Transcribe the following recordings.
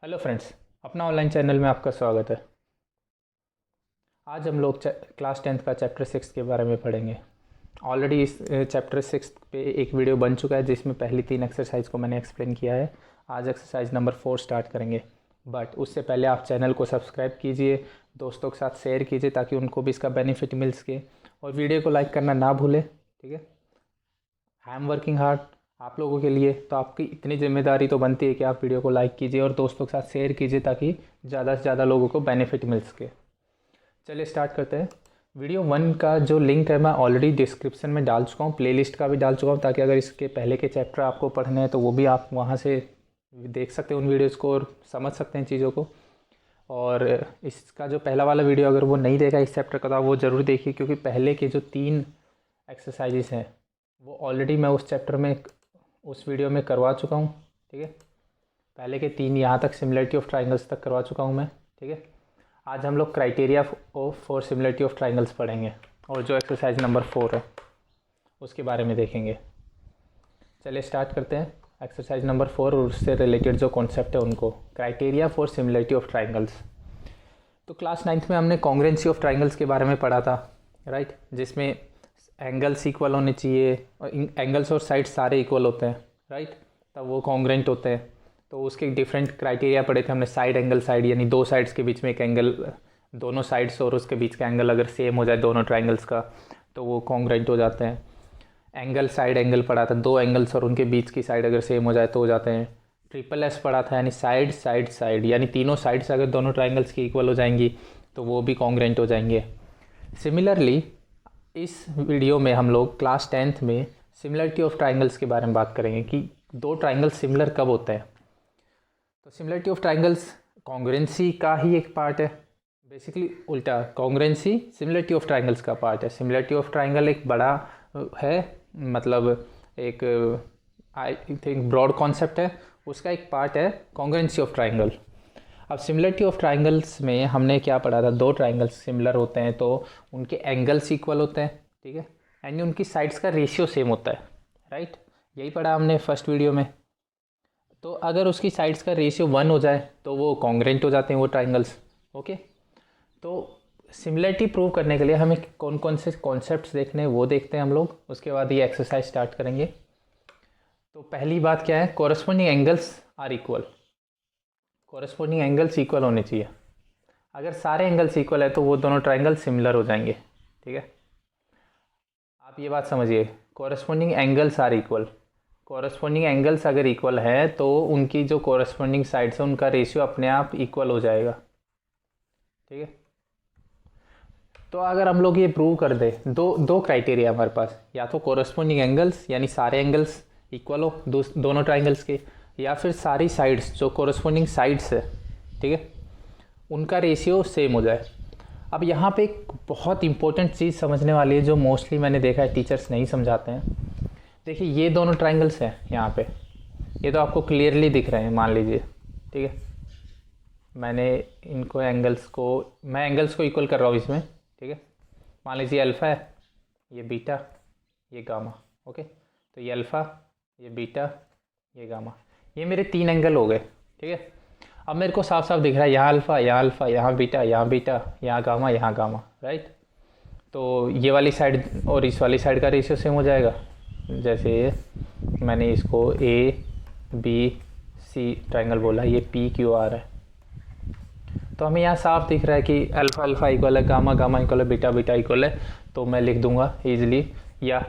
Hello friends, अपना online channel में आपका स्वागत है। आज हम लोग क्लास 10th का चैप्टर 6 के बारे में पढ़ेंगे। ऑलरेडी इस चैप्टर 6 पे एक वीडियो बन चुका है जिसमें पहली 3 एक्सरसाइज को मैंने एक्सप्लेन किया है। आज एक्सरसाइज नंबर 4 स्टार्ट करेंगे, बट उससे पहले आप चैनल को सब्सक्राइब कीजिए, दोस्तों के साथ शेयर कीजिए ताकि उनको भी इसका बेनिफिट मिल सके, और वीडियो को लाइक करना ना भूलें। ठीक है, आई एम वर्किंग हार्ड आप लोगों के लिए, तो आपकी इतनी जिम्मेदारी तो बनती है कि आप वीडियो को लाइक कीजिए और दोस्तों के साथ शेयर कीजिए ताकि ज़्यादा से ज़्यादा लोगों को बेनिफिट मिल सके। चलिए स्टार्ट करते हैं। वीडियो 1 का जो लिंक है मैं ऑलरेडी डिस्क्रिप्शन में डाल चुका हूँ, प्लेलिस्ट का भी डाल चुका हूँ, ताकि अगर इसके पहले के चैप्टर आपको पढ़ने हैं तो वो भी आप वहाँ से देख सकते हैं उन वीडियोज़ को और समझ सकते हैं चीज़ों को। और इसका जो पहला वाला वीडियो अगर वो नहीं देखा इस चैप्टर का तो आप वो ज़रूर देखिए, क्योंकि पहले के जो 3 एक्सरसाइजेस हैं वो ऑलरेडी मैं उस चैप्टर में उस वीडियो में करवा चुका हूँ। ठीक है, पहले के 3 यहाँ तक सिमिलरिटी ऑफ ट्राइंगल्स तक करवा चुका हूँ मैं। ठीक है, आज हम लोग criteria for similarity of triangles पढ़ेंगे और जो एक्सरसाइज नंबर 4 है उसके बारे में देखेंगे। चलिए स्टार्ट करते हैं एक्सरसाइज नंबर 4 और उससे रिलेटेड जो कॉन्सेप्ट है उनको, criteria for similarity of triangles. तो क्लास 9th में हमने कॉन्ग्रुएंसी ऑफ ट्राइंगल्स के बारे में पढ़ा था, राइट, जिसमें एंगल्स इक्वल होने चाहिए और एंगल्स और साइड सारे इक्वल होते हैं, राइट, तब वो कॉन्ग्रुएंट होते हैं। तो उसके डिफरेंट क्राइटेरिया पढ़े थे हमने। साइड एंगल साइड यानी 2 साइड्स के बीच में एक एंगल, दोनों साइड्स और उसके बीच का एंगल अगर सेम हो जाए दोनों ट्राइंगल्स का तो वो कॉन्ग्रुएंट हो जाते हैं। एंगल साइड एंगल पढ़ा था, 2 एंगल्स और उनके बीच की साइड अगर सेम हो जाए तो हो जाते हैं। ट्रिपल एस पढ़ा था, यानी साइड साइड साइड, यानी तीनों साइड्स अगर दोनों ट्राइंगल्स की इक्वल हो जाएंगी तो वो भी कॉन्ग्रुएंट हो जाएंगे। सिमिलरली इस वीडियो में हम लोग क्लास 10th में सिमिलरिटी ऑफ ट्राइंगल्स के बारे में बात करेंगे कि 2 ट्राइंगल्स सिमिलर कब होते हैं। तो सिमिलरिटी ऑफ ट्राइंगल्स कॉन्ग्रुएंसी का ही एक पार्ट है, बेसिकली उल्टा, कॉन्ग्रुएंसी सिमिलरिटी ऑफ ट्राइंगल्स का पार्ट है। सिमिलरिटी ऑफ ट्राइंगल एक बड़ा है, मतलब एक आई थिंक ब्रॉड कॉन्सेप्ट है, उसका एक पार्ट है कॉन्ग्रुएंसी ऑफ ट्राइंगल। अब सिमिलरिटी ऑफ ट्राइंगल्स में हमने क्या पढ़ा था, 2 ट्राइंगल्स सिमिलर होते हैं तो उनके एंगल्स इक्वल होते हैं। ठीक है, यानी उनकी साइड्स का रेशियो सेम होता है, राइट, यही पढ़ा हमने फर्स्ट वीडियो में। तो अगर उसकी साइड्स का रेशियो 1 हो जाए तो वो कॉन्ग्रुएंट हो जाते हैं वो ट्राइंगल्स। ओके, तो सिमिलरिटी प्रूव करने के लिए हमें कौन कौन से कॉन्सेप्ट्स देखने हैं वो देखते हैं हम लोग, उसके बाद ये एक्सरसाइज स्टार्ट करेंगे। तो पहली बात क्या है, corresponding angles are equal. Corresponding angles equal होने चाहिए। अगर सारे एंगल्स इक्वल है तो वो दोनों ट्राइंगल सिमिलर हो जाएंगे। ठीक है, आप ये बात समझिए, corresponding angles are equal. Corresponding angles अगर इक्वल है तो उनकी जो कोरस्पोंडिंग साइड्स है उनका रेशियो अपने आप इक्वल हो जाएगा। ठीक है, तो अगर हम लोग ये प्रूव कर दे, दो क्राइटेरिया हमारे पास, या तो कोरस्पोंडिंग एंगल्स यानी सारे एंगल्स इक्वल हो दोनों ट्राइंगल्स के, या फिर सारी साइड्स जो कोरस्पोंडिंग साइड्स है, ठीक है, उनका रेशियो सेम हो जाए। अब यहाँ पे एक बहुत इंपॉर्टेंट चीज़ समझने वाली है जो मोस्टली मैंने देखा है टीचर्स नहीं समझाते हैं। देखिए ये दोनों ट्राइंगल्स हैं यहाँ पे, ये तो आपको क्लियरली दिख रहे हैं, मान लीजिए। ठीक है, मैंने इनको मैं एंगल्स को इक्वल कर रहा हूँ इसमें। ठीक है, मान लीजिए अल्फ़ा है, ये बीटा, ये गामा। ओके, तो ये अल्फ़ा, ये बीटा, ये गामा, ये मेरे 3 एंगल हो गए। ठीक है, अब मेरे को साफ साफ दिख रहा है यहाँ अल्फ़ा, यहाँ अल्फ़ा, यहाँ बीटा, यहाँ गामा, यहाँ गामा, राइट। तो ये वाली साइड और इस वाली साइड का रेशियो सेम हो जाएगा। जैसे मैंने इसको ABC ट्राइंगल बोला, ये PQR है, तो हमें यहाँ साफ दिख रहा है कि अल्फ़ा अल्फ़ा इक्वल है, गामा गामा इक्वल है, बीटा बीटा इक्वल है। तो मैं लिख दूंगा ईजिली, या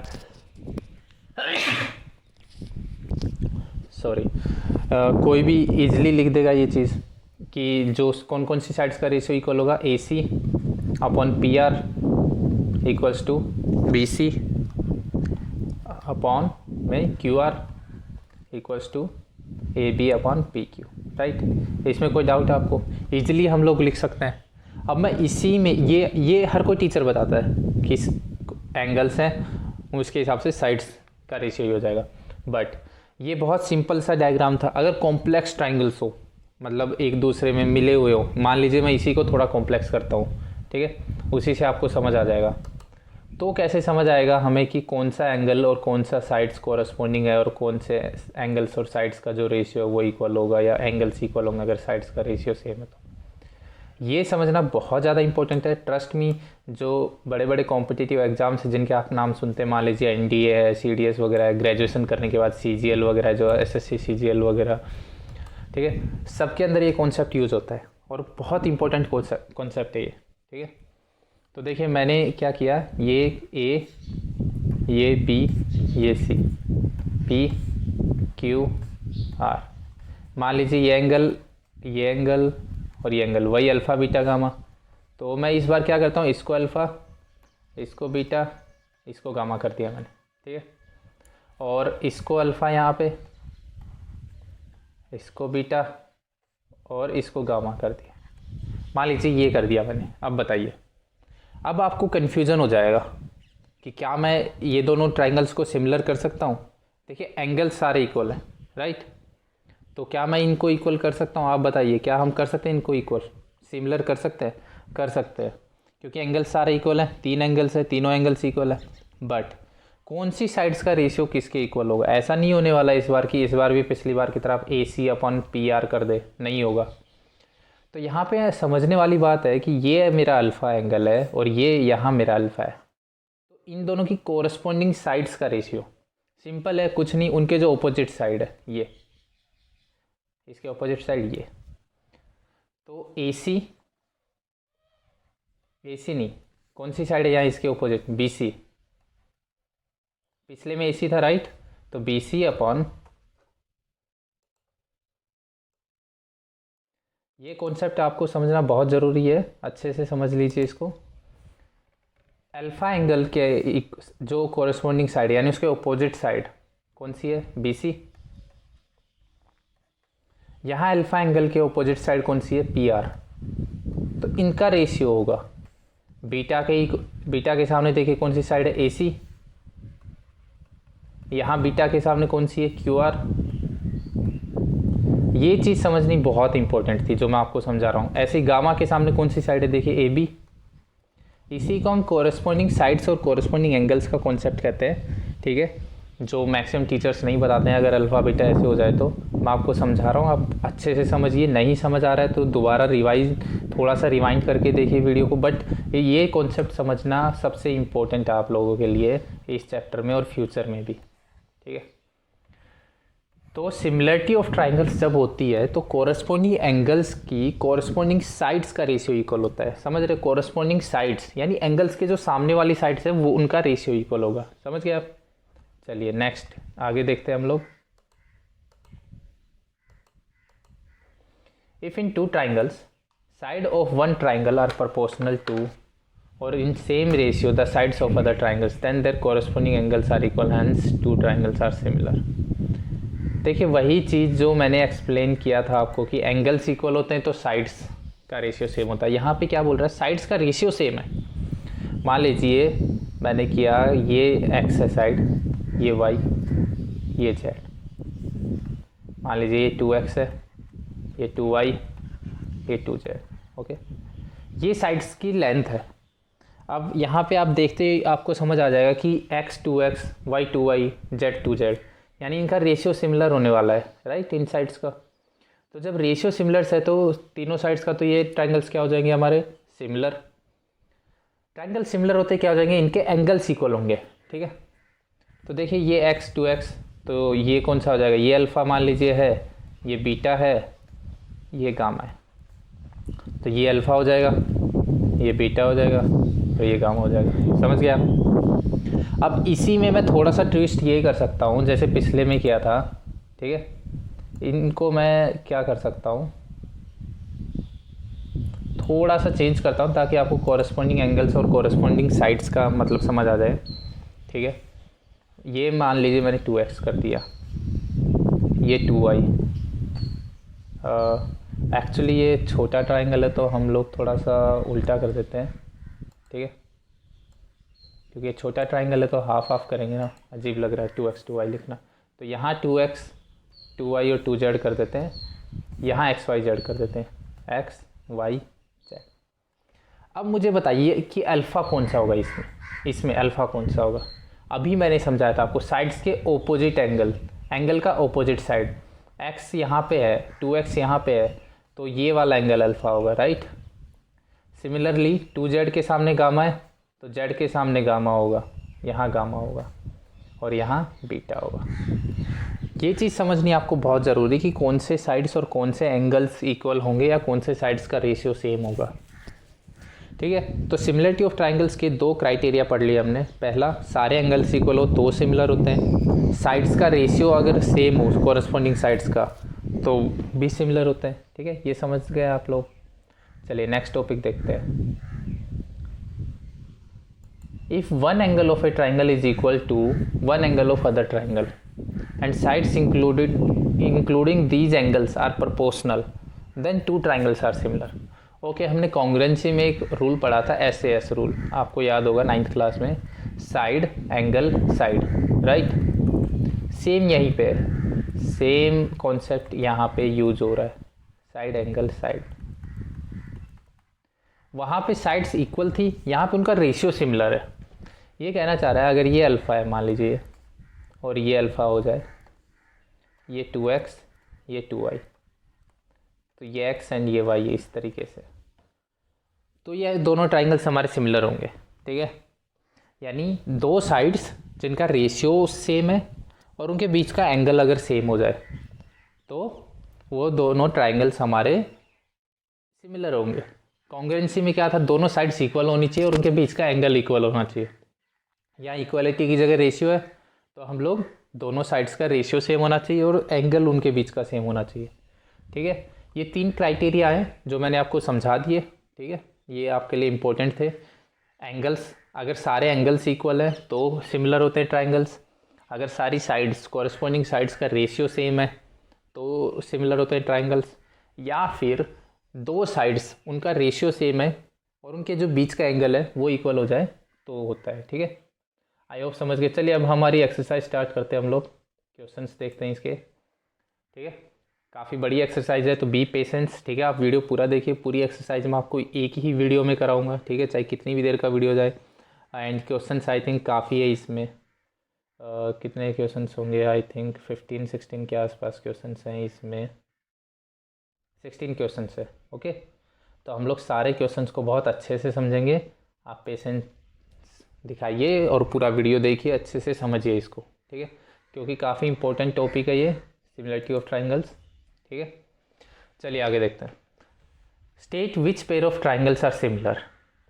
कोई भी इजीली लिख देगा ये चीज़ कि जो कौन कौन सी साइड्स का रेशियो इक्वल होगा, AC upon PR equals to BC upon में QR equals to AB upon PQ, right. इसमें कोई डाउट है आपको? इजीली हम लोग लिख सकते हैं। अब मैं इसी में ये हर कोई टीचर बताता है कि एंगल्स हैं उसके हिसाब से साइड्स का रेशियो हो जाएगा, बट ये बहुत सिंपल सा डायग्राम था। अगर कॉम्प्लेक्स ट्राइंगल्स हो, मतलब एक दूसरे में मिले हुए हो, मान लीजिए मैं इसी को थोड़ा कॉम्प्लेक्स करता हूँ, ठीक है, उसी से आपको समझ आ जाएगा। तो कैसे समझ आएगा हमें कि कौन सा एंगल और कौन सा साइड्स कोरस्पोंडिंग है और कौन से एंगल्स और साइड्स का जो रेशियो है वो इक्वल होगा या एंगल्स इक्वल होंगे अगर साइड्स का रेशियो सेम है तो ये समझना बहुत ज़्यादा इंपॉर्टेंट है। ट्रस्ट मी, जो बड़े बड़े कॉम्पिटिटिव एग्जाम्स हैं जिनके आप नाम सुनते हैं, मान लीजिए एनडीए है, सीडीएस वगैरह है, ग्रेजुएशन करने के बाद सीजीएल वगैरह जो एसएससी सीजीएल वगैरह, ठीक है, सबके अंदर ये कॉन्सेप्ट यूज़ होता है और बहुत इंपॉर्टेंट कॉन्सेप्ट है ये, ठीक है। तो देखिए मैंने क्या किया, ये ए, ये बी, ये सी, पी क्यू आर, मान लीजिए ये एंगल और ये एंगल, वही अल्फ़ा बीटा गामा। तो मैं इस बार क्या करता हूँ, इसको अल्फ़ा, इसको बीटा, इसको गामा कर दिया मैंने, ठीक है। और इसको अल्फ़ा यहाँ पे, इसको बीटा और इसको गामा कर दिया। मान लीजिए ये कर दिया मैंने। अब बताइए, अब आपको कन्फ्यूज़न हो जाएगा कि क्या मैं ये दोनों ट्राइंगल्स को सिमिलर कर सकता हूँ। देखिए एंगल सारे इक्वल हैं, राइट, तो क्या मैं इनको इक्वल कर सकता हूँ? आप बताइए, क्या हम कर सकते हैं इनको इक्वल, सिमिलर कर सकते हैं? कर सकते हैं, क्योंकि एंगल सारे इक्वल हैं, 3 एंगल्स है, तीनों एंगल्स इक्वल है। बट कौन सी साइड्स का रेशियो किसके इक्वल होगा? ऐसा नहीं होने वाला इस बार कि इस बार भी पिछली बार की तरह आप AC/PR कर दे, नहीं होगा। तो यहाँ पे समझने वाली बात है कि ये मेरा अल्फ़ा एंगल है और ये यहाँ मेरा अल्फ़ा है, तो इन दोनों की कोरस्पॉन्डिंग साइड्स का रेशियो सिंपल है, कुछ नहीं, उनके जो ऑपोजिट साइड है, ये इसके ऑपोजिट साइड ये, तो AC नहीं, कौन सी साइड है यहाँ इसके ऑपोजिट? BC, पिछले में AC था, राइट, तो BC अपॉन, ये कॉन्सेप्ट आपको समझना बहुत ज़रूरी है, अच्छे से समझ लीजिए इसको। अल्फ़ा एंगल के जो कोरस्पॉन्डिंग साइड यानी उसके ऑपोजिट साइड कौन सी है? BC। यहाँ अल्फ़ा एंगल के ऑपोजिट साइड कौन सी है? PR। तो इनका रेशियो होगा बीटा के सामने देखिए कौन सी साइड है? AC। यहाँ बीटा के सामने कौन सी है? QR। ये चीज़ समझनी बहुत इंपॉर्टेंट थी जो मैं आपको समझा रहा हूँ। ऐसे ही गामा के सामने कौन सी साइड है? देखिए AB। इसी को हम कोरस्पॉन्डिंग साइड्स और कोरस्पॉन्डिंग एंगल्स का कॉन्सेप्ट कहते हैं, ठीक है, जो मैक्सिमम टीचर्स नहीं बताते हैं। अगर अल्फ़ा बीटा ऐसे हो जाए तो मैं आपको समझा रहा हूँ, आप अच्छे से समझिए। नहीं समझ आ रहा है तो दोबारा थोड़ा सा रिवाइंड करके देखिए वीडियो को। बट ये कॉन्सेप्ट समझना सबसे इम्पोर्टेंट है आप लोगों के लिए इस चैप्टर में और फ्यूचर में भी, ठीक है। तो सिमिलरिटी ऑफ ट्राइंगल्स जब होती है तो कोरस्पॉन्डिंग एंगल्स की कोरस्पॉन्डिंग साइड्स का रेशियो इक्वल होता है, समझ रहे? कोरस्पॉन्डिंग साइड्स यानी एंगल्स के जो सामने वाली साइड्स है वो उनका रेशियो इक्वल होगा, समझ गए आप? चलिए नेक्स्ट आगे देखते हैं हम लोग। If in 2 triangles side of one triangle are proportional to और in same ratio the sides of other triangles then their corresponding angles are equal, hence 2 triangles are similar. देखिए वही चीज़ जो मैंने एक्सप्लेन किया था आपको कि एंगल्स इक्वल होते हैं तो साइड्स का रेशियो सेम होता है। यहाँ पे क्या बोल रहा है? साइड्स का रेशियो सेम है। मान लीजिए मैंने किया ये एक्स है साइड, ये वाई, ये जेड। मान लीजिए ये 2x है, ये 2y, ये 2z, ओके। ये साइड्स की लेंथ है। अब यहाँ पे आप देखते ही आपको समझ आ जाएगा कि x 2x, y 2y, z 2z, यानी इनका रेशियो सिमिलर होने वाला है, राइट, इन साइड्स का। तो जब रेशियो सिमिलर है तो तीनों साइड्स का, तो ये ट्राइंगल्स क्या हो जाएंगे हमारे? सिमिलर। ट्राइंगल सिमिलर होते क्या हो जाएंगे? इनके एंगल्स इक्वल होंगे, ठीक है। तो देखिए ये x 2x, तो ये कौन सा हो जाएगा? ये अल्फ़ा मान लीजिए है, ये बीटा है, ये गामा है, तो ये अल्फ़ा हो जाएगा, ये बीटा हो जाएगा, तो ये गामा हो जाएगा, समझ गया? अब इसी में मैं थोड़ा सा ट्विस्ट ये कर सकता हूँ जैसे पिछले में किया था, ठीक है। इनको मैं क्या कर सकता हूँ, थोड़ा सा चेंज करता हूँ ताकि आपको कोरस्पॉन्डिंग एंगल्स और कोरस्पॉन्डिंग साइड्स का मतलब समझ आ जाए, ठीक है। ये मान लीजिए मैंने 2x कर दिया, ये 2y। एक्चुअली ये छोटा ट्राइंगल है तो हम लोग थोड़ा सा उल्टा कर देते हैं, ठीक है, क्योंकि छोटा ट्राइंगल है तो हाफ हाफ करेंगे ना, अजीब लग रहा है 2x 2y लिखना। तो यहाँ 2x 2y और 2z कर देते हैं, यहाँ x y z कर देते हैं, x y z। अब मुझे बताइए कि अल्फ़ा कौन सा होगा इसमें, इसमें अल्फ़ा कौन सा होगा। अभी मैंने समझाया था आपको साइड्स के ओपोजिट एंगल का ओपोजिट साइड, x यहाँ पे है, 2x यहाँ पे है, तो ये वाला एंगल अल्फ़ा होगा, राइट। सिमिलरली 2z के सामने गामा है तो z के सामने गामा होगा, यहाँ गामा होगा और यहाँ बीटा होगा। ये चीज़ समझनी आपको बहुत ज़रूरी कि कौन से साइड्स और कौन से एंगल्स इक्वल होंगे या कौन से साइड्स का रेशियो सेम होगा, ठीक है। तो सिमिलरिटी ऑफ ट्राइंगल्स के दो क्राइटेरिया पढ़ लिए हमने। पहला, सारे एंगल्स इक्वल हो तो सिमिलर होते हैं। साइड्स का रेशियो अगर सेम हो कॉरस्पॉन्डिंग साइड्स का तो भी सिमिलर होते हैं, ठीक है। ये समझ गए आप लोग। चलिए नेक्स्ट टॉपिक देखते हैं। If one angle of a triangle is equal to one angle of other triangle and sides including these angles are proportional then two triangles are similar. Okay, हमने कॉन्ग्रुएंसी में एक रूल पढ़ा था, SAS rule, आपको याद होगा 9th class में, side angle side, right. Same यहीं पे सेम कॉन्सेप्ट यहाँ पे यूज हो रहा है, साइड एंगल साइड। वहाँ पे साइड्स इक्वल थी, यहाँ पे उनका रेशियो सिमिलर है। ये कहना चाह रहा है अगर ये अल्फ़ा है मान लीजिए और ये अल्फ़ा हो जाए, ये 2x ये 2y, तो ये x एंड ये y इस तरीके से, तो ये दोनों ट्राइंगल्स हमारे सिमिलर होंगे, ठीक है। यानी दो साइड्स जिनका रेशियो सेम है और उनके बीच का एंगल अगर सेम हो जाए तो वो दोनों ट्राइंगल्स हमारे सिमिलर होंगे। कॉन्ग्रुएंसी में क्या था, दोनों साइड्स इक्वल होनी चाहिए और उनके बीच का एंगल इक्वल होना चाहिए। यहाँ इक्वलिटी की जगह रेशियो है तो हम लोग दोनों साइड्स का रेशियो सेम होना चाहिए और एंगल उनके बीच का सेम होना चाहिए, ठीक है। ये 3 क्राइटेरिया हैं जो मैंने आपको समझा दिए, ठीक है। ये आपके लिए इम्पोर्टेंट थे। एंगल्स, अगर सारे एंगल्स इक्वल हैं तो सिमिलर होते हैं ट्राइंगल्स। अगर सारी साइड्स कॉरस्पॉन्डिंग साइड्स का रेशियो सेम है तो सिमिलर होते हैं ट्राइंगल्स। या फिर दो साइड्स उनका रेशियो सेम है और उनके जो बीच का एंगल है वो इक्वल हो जाए तो होता है, ठीक है। आई होप समझ गए। चलिए अब हमारी एक्सरसाइज स्टार्ट करते हैं, हम लोग क्वेश्चंस देखते हैं इसके, ठीक है। काफ़ी बड़ी एक्सरसाइज है तो बी पेशेंस, ठीक है। आप वीडियो पूरा देखिए, पूरी एक्सरसाइज मैं आपको एक ही वीडियो में कराऊंगा, ठीक है, चाहे कितनी भी देर का वीडियो जाए। एंड क्वेश्चंस आई थिंक काफ़ी है इसमें, कितने क्वेश्चंस होंगे, आई थिंक 15-16 के आसपास क्वेश्चंस हैं इसमें, 16 क्वेश्चंस है, ओके। तो हम लोग सारे क्वेश्चंस को बहुत अच्छे से समझेंगे। आप पेशेंस दिखाइए और पूरा वीडियो देखिए, अच्छे से समझिए इसको, ठीक है, क्योंकि काफ़ी इंपॉर्टेंट टॉपिक है ये, सिमिलरिटी ऑफ ट्राइंगल्स, ठीक है। चलिए आगे देखते हैं। State which pair of triangles are similar,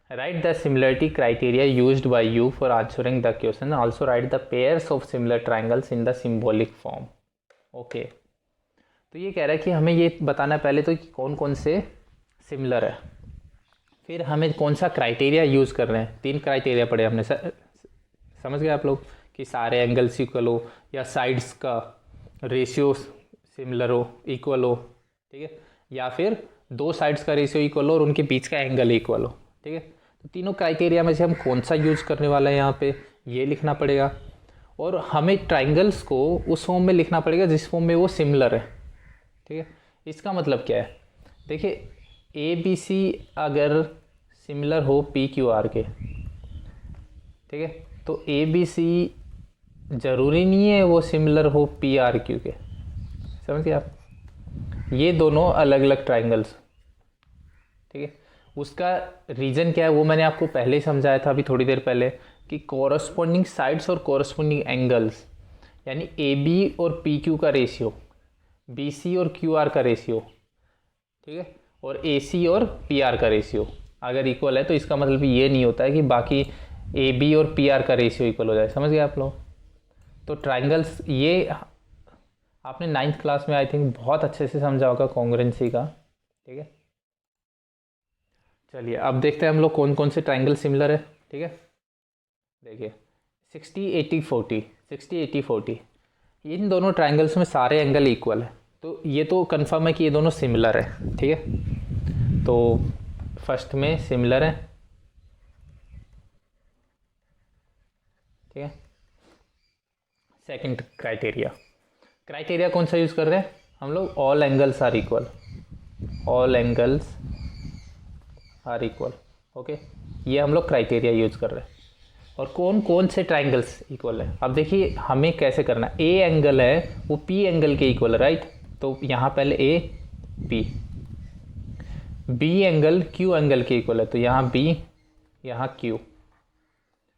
write the similarity criteria used by you for answering the question, also write the pairs of similar triangles in the symbolic form. Okay, तो ये कह रहा है कि हमें ये बताना है पहले तो कि कौन कौन से सिमिलर है, फिर हमें कौन सा क्राइटेरिया यूज़ कर रहे हैं। 3 क्राइटेरिया पढ़े हमने, समझ गए आप लोग, कि सारे एंगल्स इक्वल हो या साइड्स का रेशियो सिमिलर हो, इक्वल हो, ठीक है, या फिर दो साइड्स का रेशियो इक्वल हो और उनके बीच का एंगल इक्वल हो, ठीक है। तो तीनों क्राइटेरिया में से हम कौन सा यूज़ करने वाला है यहाँ पे, ये लिखना पड़ेगा। और हमें ट्राइंगल्स को उस फॉर्म में लिखना पड़ेगा जिस फॉर्म में वो सिमिलर है, ठीक है। इसका मतलब क्या है, देखिए ABC अगर सिमिलर हो PQR के, ठीक है, तो ABC ज़रूरी नहीं है वो सिमिलर हो PRQ के, समझिए आप। ये दोनों अलग अलग ट्राइंगल्स, ठीक है। उसका रीज़न क्या है वो मैंने आपको पहले ही समझाया था, अभी थोड़ी देर पहले, कि कॉरस्पॉन्डिंग साइड्स और कॉरस्पॉन्डिंग एंगल्स, यानी AB और PQ का रेशियो, BC और QR का रेशियो, ठीक है, और AC और PR का रेशियो अगर इक्वल है तो इसका मतलब ये नहीं होता है कि बाकी AB और PR का रेशियो इक्वल हो जाए, समझ गए आप लोग। तो ट्राइंगल्स ये आपने 9th क्लास में आई थिंक बहुत अच्छे से समझा होगा कॉन्ग्रुएंसी का, ठीक है। चलिए अब देखते हैं हम लोग कौन कौन से ट्राइंगल सिमिलर है, ठीक है। देखिए 60-80-40, 60-80-40, इन दोनों ट्राइंगल्स में सारे एंगल इक्वल है, तो ये तो कंफर्म है कि ये दोनों सिमिलर है, ठीक है। तो फर्स्ट में सिमिलर है, ठीक है। सेकंड क्राइटेरिया कौन सा यूज़ कर रहे हैं हम लोग, all angles are equal, all angles are equal, okay, ये हम लोग क्राइटेरिया यूज़ कर रहे हैं। और कौन कौन से ट्राइंगल्स इक्वल है, अब देखिए हमें कैसे करना है। ए एंगल है वो पी एंगल के इक्वल है, राइट। तो यहाँ पहले A P, B angle Q angle के इक्वल है, तो यहाँ बी यहाँ क्यू,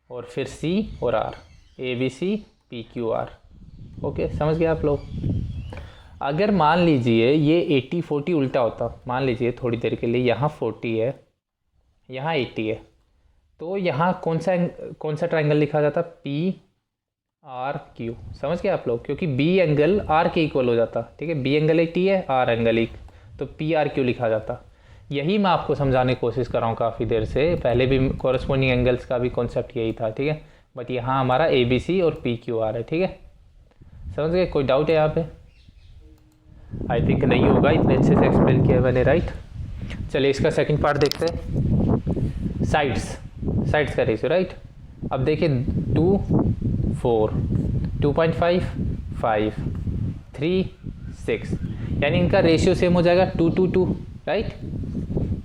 और फिर सी और R, A B C P Q R. Okay, समझ गए आप लोग। अगर मान लीजिए ये 80-40 उल्टा होता, मान लीजिए थोड़ी देर के लिए यहाँ 40 है यहाँ 80 है, तो यहाँ कौन सा ट्राइंगल लिखा जाता, पी आर क्यू। समझ गए आप लोग, क्योंकि बी एंगल आर के इक्वल हो जाता, ठीक है। बी एंगल 80 है, आर एंगल 1, तो पी आर क्यू लिखा जाता। यही मैं आपको समझाने की कोशिश कर रहा हूँ काफ़ी देर से, पहले भी कॉरस्पॉन्डिंग एंगल्स का भी कॉन्सेप्ट यही था, ठीक है। बट यहाँ हमारा ए बी सी और पी क्यू आर है, ठीक है। समझ गए, कोई डाउट है यहाँ पे? आई थिंक नहीं होगा, इतने अच्छे से एक्सप्लेन किया मैंने, राइट। चलिए इसका सेकंड पार्ट देखते हैं, साइड्स का रेशियो, राइट। अब देखिए 2 4 2.5 5 3 6, यानी इनका रेशियो सेम हो जाएगा 2 to 2, राइट।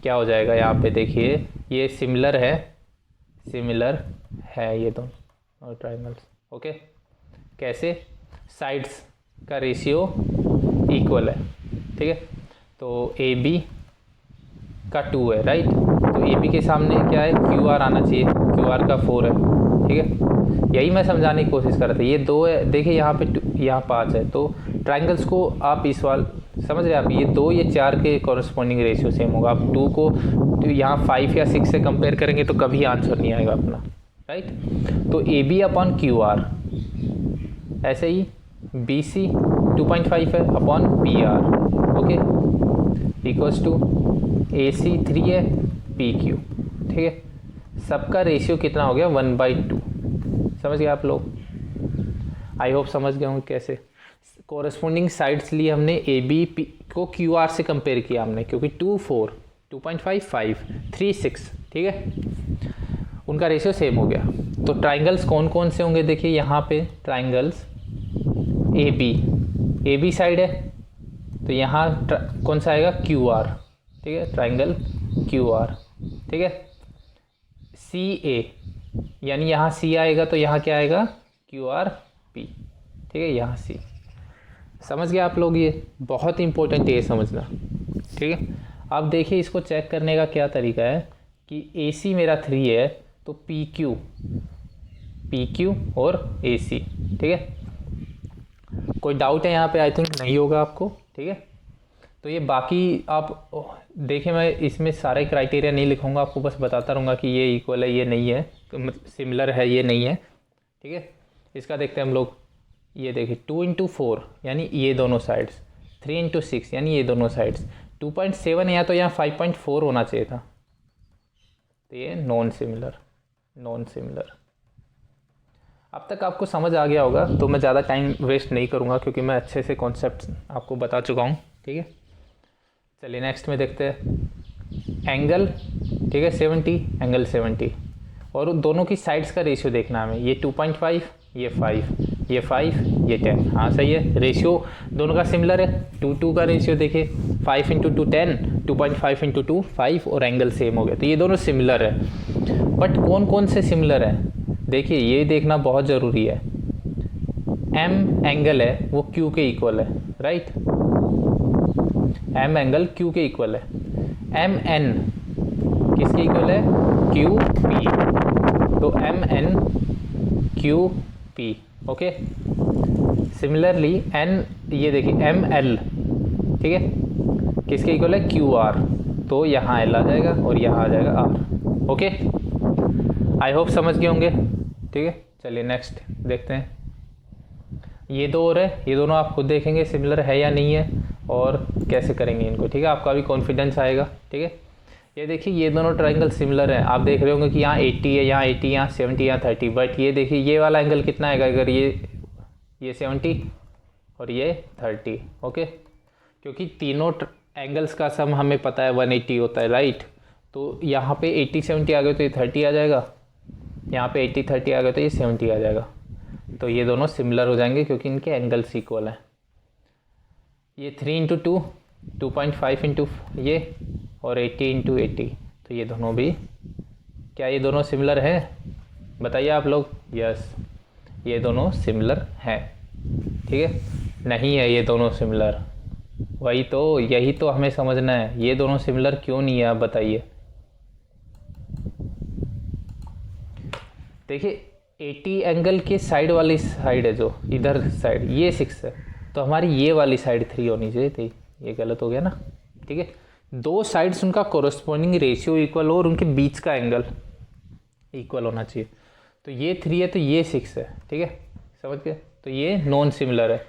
क्या हो जाएगा यहाँ पे देखिए, ये सिमिलर है ये दोनों ट्राइंगल्स। ओके, कैसे, साइड्स का रेशियो इक्वल है, ठीक है। तो ए बी का 2 है, राइट। तो ए बी के सामने क्या है, क्यू आर आना चाहिए, क्यू आर का 4 है, ठीक है। यही मैं समझाने की कोशिश कर रहा था। ये 2 है, देखिए यहाँ पे यहाँ 5 है, तो ट्राइंगल्स को आप इस वाल समझ रहे हैं आप, ये 2 ये 4 के कॉरस्पॉन्डिंग रेशियो सेम होगा। आप 2 को तो यहाँ 5 या 6 से कंपेयर करेंगे तो कभी आंसर नहीं आएगा अपना, राइट। तो A B upon Q R, ऐसे ही बी सी 2.5 है upon P R, okay, equals to A C 3 है पी क्यू, ठीक है। सबका रेशियो कितना हो गया, 1/2। समझ गए आप लोग? आई होप समझ गए होंगे कैसे कोरस्पॉन्डिंग साइड्स लिए हमने। ए बी पी को क्यू आर से कंपेयर किया हमने, क्योंकि 2 4 2.5 5 3 6, ठीक है, उनका रेशियो सेम हो गया। तो ट्राइंगल्स कौन कौन से होंगे, देखिए यहाँ पे ट्राइंगल्स ए बी साइड है, तो यहाँ कौन सा आएगा, क्यू आर, ठीक है, ट्राइंगल क्यू आर, ठीक है। सी ए, यानी यहाँ सी आएगा तो यहाँ क्या आएगा, क्यू आर पी, ठीक है, यहाँ सी। समझ गए आप लोग? ये बहुत इंपॉर्टेंट है ये समझना, ठीक है। अब देखिए इसको चेक करने का क्या तरीका है कि ए सी मेरा 3 है, तो पी क्यू और ए सी, ठीक है। कोई डाउट है यहाँ पे? आई थिंक नहीं होगा आपको, ठीक है। तो ये बाकी आप देखिए, मैं इसमें सारे क्राइटेरिया नहीं लिखूंगा, आपको बस बताता रहूँगा कि ये इक्वल है, ये नहीं है, सिमिलर है, ये नहीं है, ठीक है। इसका देखते हैं हम लोग। ये देखिए 2 into 4 यानी ये दोनों साइड्स, 3 into 6 यानी ये दोनों साइड्स, 2.7 है, या तो यहाँ 5.4 होना चाहिए था, तो ये नॉन सिमिलर। अब तक आपको समझ आ गया होगा, तो मैं ज़्यादा टाइम वेस्ट नहीं करूँगा, क्योंकि मैं अच्छे से कॉन्सेप्ट आपको बता चुका हूँ, ठीक है। चलिए नेक्स्ट में देखते हैं एंगल, ठीक है, 70 एंगल 70, और दोनों की साइड्स का रेशियो देखना है हमें। ये 2.5 ये 5 ये 5 ये 10, हाँ सही है, रेशियो दोनों का सिमिलर है। 2 का रेशियो देखिए, 5 into 2 10, 2.5 into 2 5, और एंगल सेम हो गया, तो ये दोनों सिमिलर है। बट कौन कौन से सिमिलर है, देखिए ये देखना बहुत ज़रूरी है। एम एंगल है वो क्यू के इक्वल है, राइट। एम एंगल क्यू के इक्वल है। एम एन किसके इक्वल है, क्यू पी, तो M N Q P, okay. Similarly N, ये देखिए एम एल, ठीक है, किसके इक्वल है, क्यू आर, तो यहाँ एल आ जाएगा और यहाँ आ जाएगा आर, ओके। आई होप समझ गए होंगे, ठीक है। चलिए नेक्स्ट देखते हैं। ये दो और है, ये दोनों आप खुद देखेंगे सिमिलर है या नहीं है, और कैसे करेंगे इनको, ठीक है, आपका भी कॉन्फिडेंस आएगा, ठीक है। ये देखिए ये दोनों ट्राइंगल सिमिलर हैं, आप देख रहे होंगे कि यहाँ 80 है, यहाँ 80, यहाँ 70, यहाँ 30, बट ये देखिए ये वाला एंगल कितना आएगा, अगर ये 70 और ये 30, ओके, क्योंकि तीनों एंगल्स का सम हमें पता है 180 होता है, राइट। तो यहाँ पे 80 70 आ गए तो ये 30 आ जाएगा, यहाँ पे 80 30 आ गए तो ये 70 आ जाएगा, तो ये दोनों सिमिलर हो जाएंगे क्योंकि इनके एंगल्स इक्वल हैं। ये 3 into 2 2.5 into ये, और 80 into 80, तो ये दोनों भी क्या ये दोनों सिमिलर हैं? बताइए आप लोग। यस, ये दोनों सिमिलर हैं। ठीक है, नहीं है ये दोनों सिमिलर। वही तो, यही तो हमें समझना है, ये दोनों सिमिलर क्यों नहीं है, आप बताइए। देखिए 80 एंगल के साइड वाली साइड है जो इधर साइड, ये 6 है, तो हमारी ये वाली साइड 3 होनी चाहिए थी। ये गलत हो गया ना। ठीक है, दो साइड्स उनका कोरस्पॉन्डिंग रेशियो इक्वल हो और उनके बीच का एंगल इक्वल होना चाहिए। तो ये 3 है तो ये 6 है। ठीक है, समझ गए? तो ये नॉन सिमिलर है।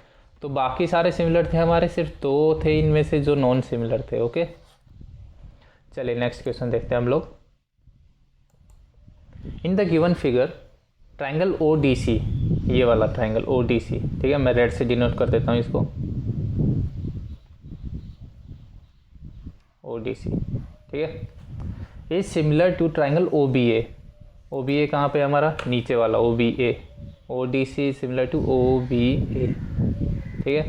तो बाकी सारे सिमिलर थे हमारे, सिर्फ 2 थे इनमें से जो नॉन सिमिलर थे। ओके, चलिए नेक्स्ट क्वेश्चन देखते हैं हम लोग। In the given figure triangle O D C, ये वाला ट्राइंगल ओ डी सी, ठीक है, मैं रेड से डिनोट कर देता हूँ इसको, ओ डी सी। ठीक है, is similar to triangle O B A. O B A कहाँ पे हमारा? नीचे वाला O B A. O D C similar to O B A. ठीक है,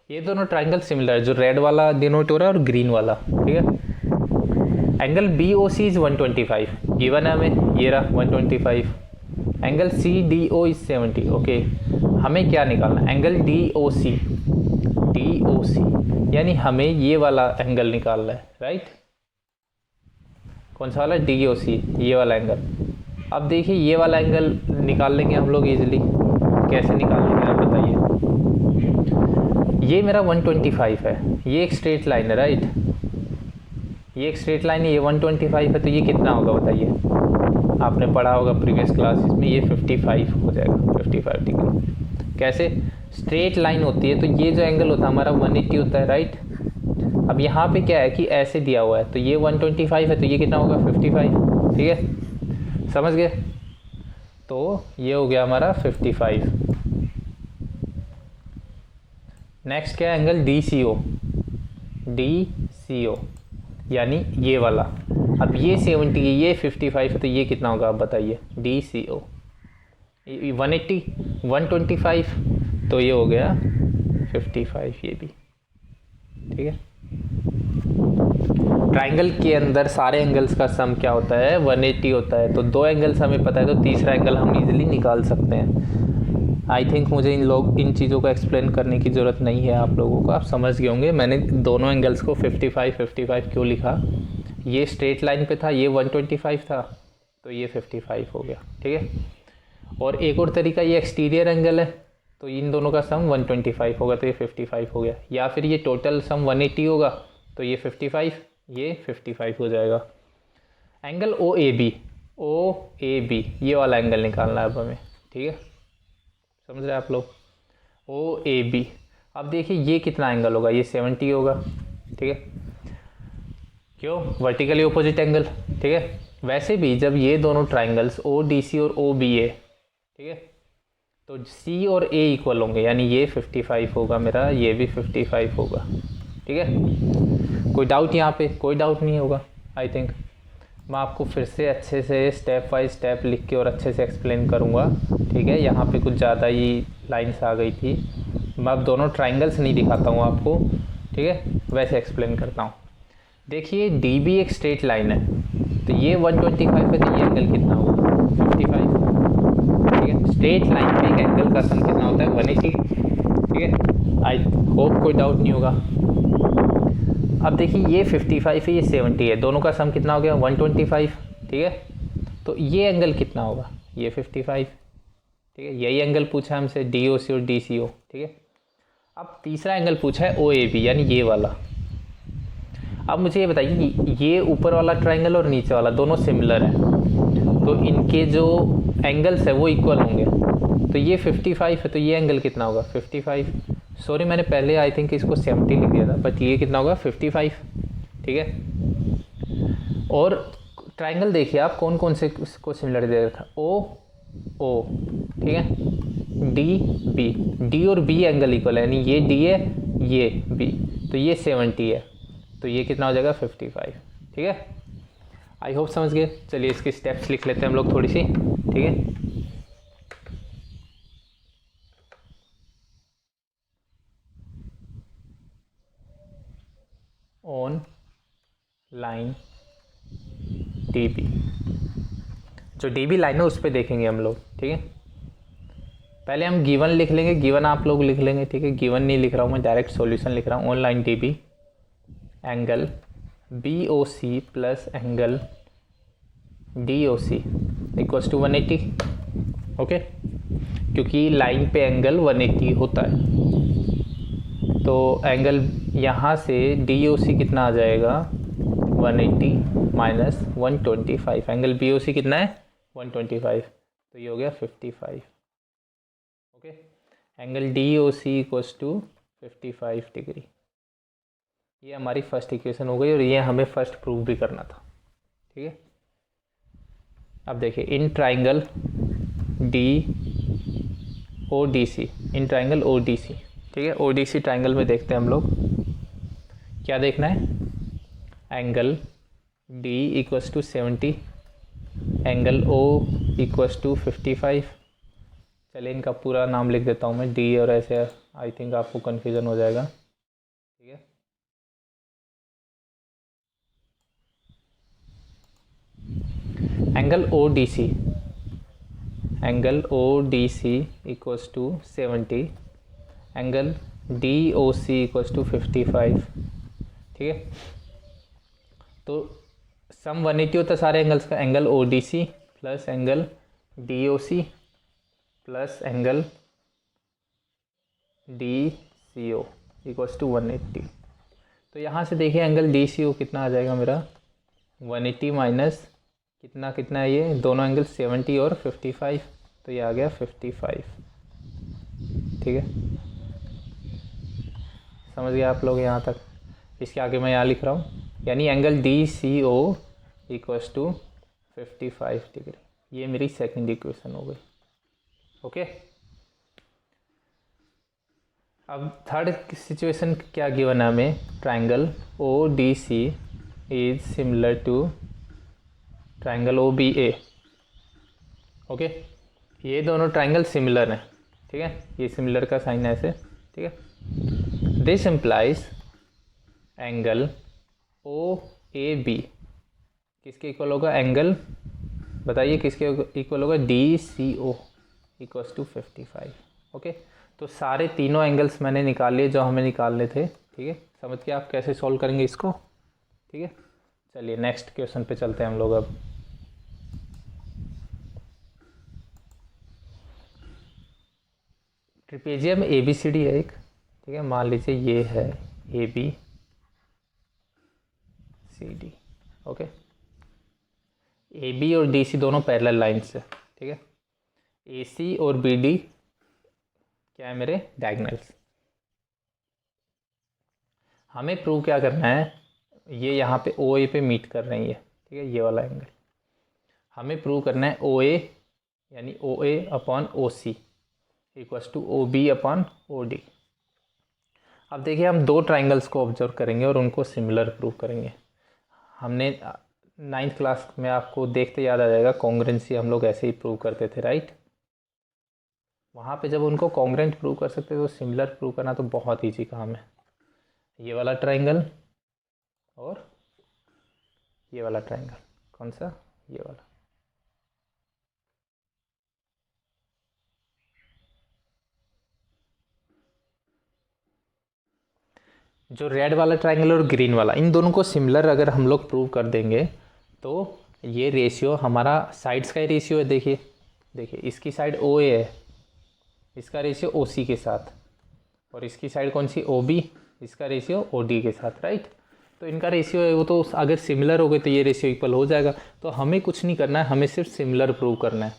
ये दोनों ट्राइंगल सिमिलर है, जो रेड वाला डिनोट हो रहा है और ग्रीन वाला। ठीक है, angle B O C is 125 given है हमें, ये रहा 125। Angle C D O is 70। Okay, हमें क्या निकालना? Angle D O C, D O C यानी हमें ये वाला एंगल निकालना है, राइट? कौन सा वाला? डी ओ सी, ये वाला एंगल। अब देखिए ये वाला एंगल निकाल लेंगे हम लोग इजीली। कैसे निकाल लेंगे आप बताइए? ये मेरा 125 है, ये एक स्ट्रेट लाइन है, राइट? ये एक स्ट्रेट लाइन है, ये 125 है, तो ये कितना होगा बताइए? आपने पढ़ा होगा प्रीवियस क्लासेस में, ये 55 हो जाएगा, 55 डिग्री। कैसे? स्ट्रेट लाइन होती है तो ये जो एंगल होता है हमारा 180 होता है, राइट? अब यहाँ पे क्या है कि ऐसे दिया हुआ है, तो ये 125 है तो ये कितना होगा? 55। ठीक है, समझ गए? तो ये हो गया हमारा 55। नेक्स्ट क्या है? एंगल डी सी ओ, डी सी ओ यानी ये वाला। अब ये 70 है, ये 55 है, तो ये कितना होगा आप बताइए? डी सी ओ 180, 125, तो ये हो गया 55 ये भी। ठीक है, ट्राइंगल के अंदर सारे एंगल्स का सम क्या होता है? 180 होता है। तो दो एंगल्स हमें पता है, तो तीसरा एंगल हम इजीली निकाल सकते हैं। आई थिंक मुझे इन चीज़ों को एक्सप्लेन करने की ज़रूरत नहीं है, आप लोगों को आप समझ गए होंगे। मैंने दोनों एंगल्स को 55 55 क्यों लिखा? ये स्ट्रेट लाइन पे था, ये 125 था, तो ये 55 हो गया। ठीक है, और एक और तरीका, ये एक्सटीरियर एंगल है, तो इन दोनों का सम 125 होगा, तो ये 55 हो गया। या फिर ये टोटल सम 180 होगा, तो ये 55, ये 55 हो जाएगा। Angle O A B, O A B, ये वाला एंगल निकालना है अब हमें। ठीक है, समझ रहे हैं आप लोग? ओ ए बी। अब देखिए ये कितना एंगल होगा? ये 70 होगा। ठीक है, क्यों? Vertically opposite angle. ठीक है, वैसे भी जब ये दोनों ट्राइंगल्स ओ डी सी और ओ बी ए, ठीक है, तो सी और ए इक्वल होंगे, यानी ये 55 होगा मेरा, ये भी 55 होगा। ठीक है, कोई डाउट यहाँ पे? कोई डाउट नहीं होगा आई थिंक। मैं आपको फिर से अच्छे से स्टेप बाय स्टेप लिख के और अच्छे से एक्सप्लेन करूँगा। ठीक है, यहाँ पे कुछ ज़्यादा ही लाइंस आ गई थी। मैं अब दोनों ट्राइंगल्स नहीं दिखाता हूँ आपको, ठीक है, वैसे एक्सप्लेन करता हूँ। देखिए डी भी एक स्ट्रेट लाइन है, तो ये 125 है, तो ये एंगल कितना होगा? 55। ठीक है, स्ट्रेट लाइन पे एक एंगल का सम कितना होता है? 180। ठीक है, आई होप कोई डाउट नहीं होगा। अब देखिए ये 55 है, ये 70 है, दोनों का सम कितना हो गया? 125। ठीक है, तो ये एंगल कितना होगा? ये 55। ठीक है, यही एंगल पूछा है हमसे, डी ओ सी और डी सी ओ। ठीक है, अब तीसरा एंगल पूछा है ओ ए बी, यानी ये वाला। अब मुझे ये बताइए, ये ऊपर वाला ट्राइंगल और नीचे वाला दोनों सिमिलर है, तो इनके जो एंगल्स है वो इक्वल होंगे। तो ये 55 है, तो ये एंगल कितना होगा? 55। सॉरी, मैंने पहले आई थिंक इसको 70 लिख दिया था, बट ये कितना होगा? 55। ठीक है, और ट्राइंगल देखिए आप कौन कौन से को सिमिलर दे रखा? ओ ओ, ठीक है, डी बी, डी और बी एंगल इक्वल है, यानी ये डी है, ये बी, तो ये 70 है, तो ये कितना हो जाएगा? 55। ठीक है, आई होप समझ गए। चलिए इसकी स्टेप्स लिख लेते हैं हम लोग थोड़ी सी। ठीक है, ऑन लाइन डी बी। जो डी बी लाइन है उस पर देखेंगे हम लोग, ठीक है। पहले हम गिवन लिख लेंगे, गिवन आप लोग लिख लेंगे, ठीक है। गिवन नहीं लिख रहा हूँ मैं, डायरेक्ट सॉल्यूशन लिख रहा हूँ। On line D B angle B O C plus angle D O C equals to 180, okay. क्योंकि लाइन पे एंगल 180 होता है, तो एंगल यहाँ से डी ओ सी कितना आ जाएगा 180 minus 125। Angle B O C कितना है 125, तो ये हो गया 55, okay. Angle D O C equals to 55 degree. ये हमारी फर्स्ट इक्वेशन हो गई और ये हमें फर्स्ट प्रूव भी करना था, ठीक है। अब देखिए in triangle D O D C, in triangle O D C, ठीक है। ओ डी सी ट्राइंगल में देखते हैं हम लोग क्या देखना है। Angle D equals to 70, angle O equals to 55। चलिए इनका पूरा नाम लिख देता हूँ मैं, डी और ऐसे, आई थिंक आपको कन्फ्यूज़न हो जाएगा, ठीक है। Angle O D C, angle O D C equals to 70, angle D O C equals to 55, ठीक है। तो सम 180 होता है सारे एंगल्स का। Angle O D C plus angle D O C plus angle D C O equals to 180। तो यहाँ से देखिए एंगल डी सी ओ कितना आ जाएगा मेरा 180 माइनस कितना कितना है, ये दोनों एंगल 70 और 55, तो ये आ गया 55, ठीक है। समझ गया आप लोग यहाँ तक। इसके आगे मैं यहाँ लिख रहा हूँ, यानी angle D C O equals to 55 degree. ये मेरी सेकंड इक्वेशन हो गई, ओके। अब थर्ड सिचुएशन क्या गिवन है हमें। Triangle O D C is similar to triangle O B A, okay. ये दोनों ट्राइंगल सिमिलर हैं, ठीक है। ये सिमिलर का साइन है ऐसे, ठीक है। This implies angle O A B किसके इक्वल होगा, एंगल बताइए किसके इक्वल होगा, D C O equals to 55, okay. तो सारे तीनों एंगल्स मैंने निकाल लिए जो हमें निकालने थे, ठीक है। समझ के आप कैसे सॉल्व करेंगे इसको, ठीक है। चलिए नेक्स्ट क्वेश्चन पे चलते हैं हम लोग। अब trapezium A B C D है एक, ठीक है। मान लीजिए ये है A B C D, okay. A B और डी सी दोनों पैरेलल लाइन्स है, ठीक है। ए सी और बी डी क्या है मेरे डायगोनल्स। हमें प्रूव क्या करना है, ये यहाँ पे ओ ए पे मीट कर रही है, ठीक है, ये वाला एंगल। हमें प्रूव करना है ओ ए यानी O A upon O C equals to O B upon O D. अब देखिए हम दो ट्राइंगल्स को ऑब्जर्व करेंगे और उनको सिमिलर प्रूव करेंगे। हमने 9th क्लास में आपको देखते याद आ जाएगा, कॉन्ग्रेंसी हम लोग ऐसे ही प्रूव करते थे, राइट। वहाँ पे जब उनको कॉन्ग्रेंट प्रूव कर सकते तो सिमिलर प्रूव करना तो बहुत ईजी काम है। ये वाला ट्राइंगल और ये वाला ट्राइंगल, कौन सा, ये वाला। जो रेड वाला ट्राइंगल और ग्रीन वाला, इन दोनों को सिमिलर अगर हम लोग प्रूव कर देंगे तो ये रेशियो हमारा साइड्स का ही रेशियो है। देखिए देखिए इसकी साइड ओ ए है, इसका रेशियो ओ सी के साथ, और इसकी साइड कौन सी ओ बी, इसका रेशियो ओ डी के साथ, राइट। तो इनका रेशियो है वो तो अगर सिमिलर हो गए तो ये रेशियो इक्वल हो जाएगा। तो हमें कुछ नहीं करना है, हमें सिर्फ सिमिलर प्रूव करना है।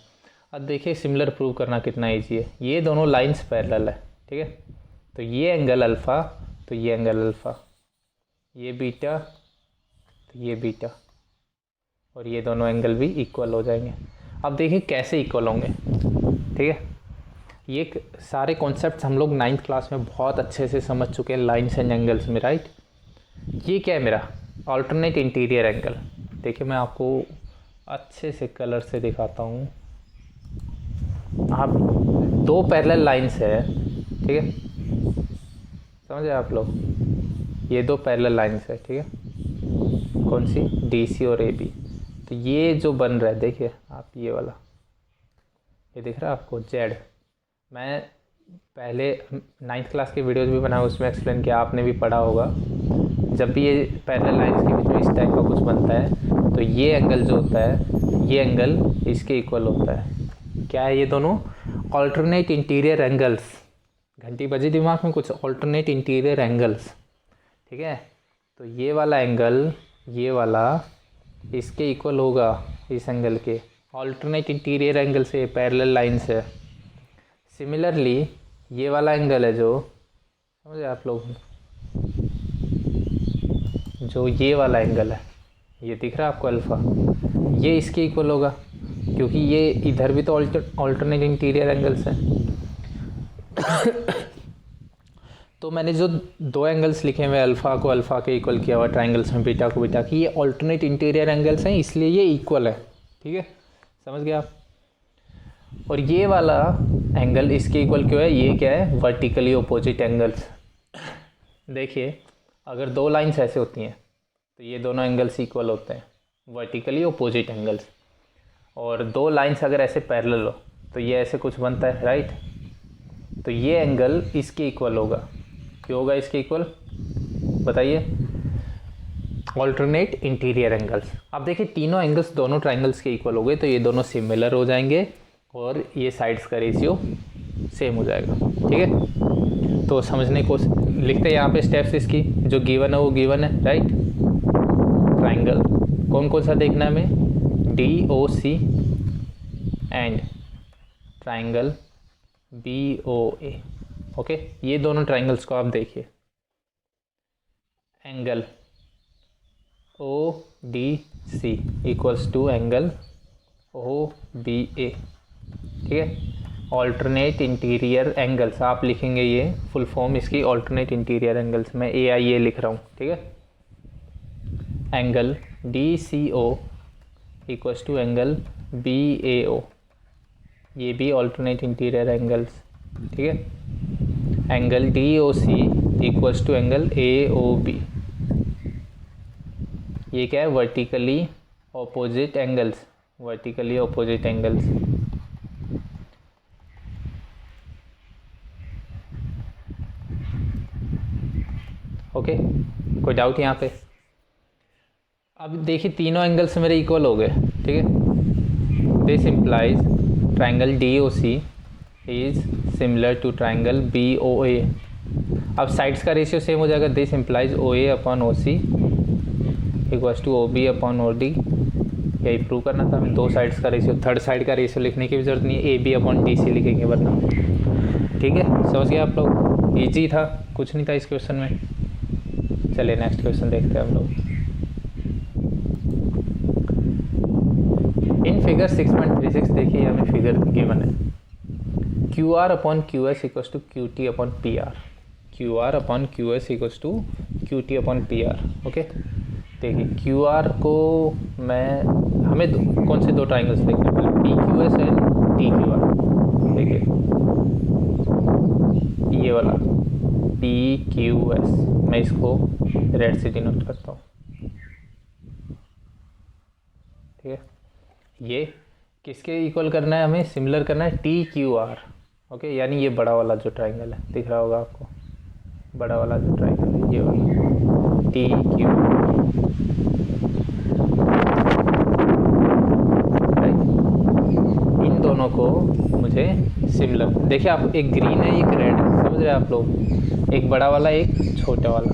अब देखिए सिमिलर प्रूव करना कितना ईजी है। ये दोनों लाइंस पैरेलल है, ठीक है। तो ये एंगल अल्फ़ा, तो ये एंगल अल्फ़ा, ये बीटा, तो ये बीटा, और ये दोनों एंगल भी इक्वल हो जाएंगे। अब देखिए कैसे इक्वल होंगे, ठीक है। ये सारे कॉन्सेप्ट्स हम लोग 9th क्लास में बहुत अच्छे से समझ चुके हैं लाइन्स एंड एंगल्स में, राइट। ये क्या है मेरा अल्टरनेट इंटीरियर एंगल। देखिए मैं आपको अच्छे से कलर से दिखाता हूँ। आप दो पैरेलल लाइन्स है, ठीक है, समझे आप लोग। ये दो पैरेलल लाइन्स है, ठीक है, कौन सी, डी सी और ए बी। तो ये जो बन रहा है देखिए आप, ये वाला, ये दिख रहा है आपको जेड। मैं पहले 9th क्लास के वीडियोज़ भी बनाए, उसमें एक्सप्लेन किया, आपने भी पढ़ा होगा। जब भी ये पैरेलल लाइंस के बीच में इस टाइप का कुछ बनता है तो ये एंगल जो होता है, ये एंगल इसके इक्वल होता है। क्या है ये दोनों? Alternate interior angles. घंटी बजी दिमाग में कुछ, ऑल्टरनेट इंटीरियर एंगल्स, ठीक है। तो ये वाला एंगल, ये वाला इसके इक्वल होगा, इस एंगल के, ऑल्टरनेट इंटीरियर एंगल से, पैरेलल लाइन से। सिमिलरली ये वाला एंगल है जो, समझे आप लोग, जो ये वाला एंगल है, ये दिख रहा है आपको अल्फ़ा, ये इसके इक्वल होगा, क्योंकि ये इधर भी तो ऑल्टरनेट इंटीरियर एंगल्स हैं। तो मैंने जो दो एंगल्स लिखे हुए, अल्फ़ा को अल्फ़ा के इक्वल किया हुआ ट्राइंगल्स में, बीटा को बीटा की, ये ऑल्टरनेट इंटीरियर एंगल्स हैं, इसलिए ये इक्वल है, ठीक है, समझ गए आप। और ये वाला एंगल इसके इक्वल क्यों है? ये क्या है? Vertically opposite angles. देखिए अगर दो लाइंस ऐसे होती हैं तो ये दोनों एंगल्स इक्वल होते हैं, वर्टिकली अपोजिट एंगल्स। और दो लाइंस अगर ऐसे पैरेलल हो तो ये ऐसे कुछ बनता है, राइट। तो ये एंगल इसके इक्वल होगा। क्यों होगा इसके इक्वल? बताइए। Alternate interior angles. अब देखिए तीनों एंगल्स दोनों ट्राइंगल्स के इक्वल हो गए, तो ये दोनों सिमिलर हो जाएंगे और ये साइड्स का रेशियो सेम हो जाएगा, ठीक है। तो समझने को लिखते हैं यहाँ पे स्टेप्स इसकी, जो गिवन है वो गिवन है, राइट। ट्राइंगल कौन कौन सा देखना है हमें? DOC and triangle BOA, okay. ये दोनों ट्राइंगल्स को आप देखिए, angle ODC equals to angle OBA, ठीक है। ऑल्टरनेट इंटीरियर एंगल्स आप लिखेंगे, ये फुल फॉर्म इसकी ऑल्टरनेट इंटीरियर एंगल्स, मैं AIA लिख रहा हूँ, ठीक है। Angle DCO equals to angle BAO, ये भी ऑल्टरनेट इंटीरियर एंगल्स, ठीक है। Angle DOC equals to angle AOB, ये क्या है? Vertically opposite angles, vertically opposite angles. Okay, कोई डाउट यहाँ पे? अब देखिए तीनों एंगल्स मेरे इक्वल हो गए, ठीक है। This implies triangle DOC is similar to triangle BOA। अब साइड्स का रेशियो सेम हो जाएगा। This implies OA upon OC equals to OB upon OD। यही प्रूव करना था हमें, दो साइड्स का रेशियो, थर्ड साइड का रेशियो लिखने की भी जरूरत नहीं है, AB अपॉन DC लिखेंगे वरना, ठीक है। समझ गए आप लोग? ईजी था, कुछ नहीं था इस क्वेश्चन में। चलिए नेक्स्ट क्वेश्चन देखते हैं हम लोग। इन फिगर 6.36 देखिए हमें फिगर गिवन है, QR upon QS equals to QT upon PR, QR upon QS equals to QT upon PR, okay. देखिए QR को मैं, हमें कौन से दो ट्राइंगल्स देखने पहले, PQS एंड TQR। देखिए ये वाला PQS, मैं इसको रेड से डिनोट करता हूँ, ठीक है। ये किसके इक्वल करना है? हमें सिमिलर करना है TQR, ओके। यानी ये बड़ा वाला जो ट्राइंगल है, दिख रहा होगा आपको, बड़ा वाला जो ट्राइंगल है, ये वाला TQR, इन दोनों को मुझे सिमिलर, देखिए आप, एक ग्रीन है एक रेड है, समझ रहे हैं आप लोग, एक बड़ा वाला एक छोटा वाला,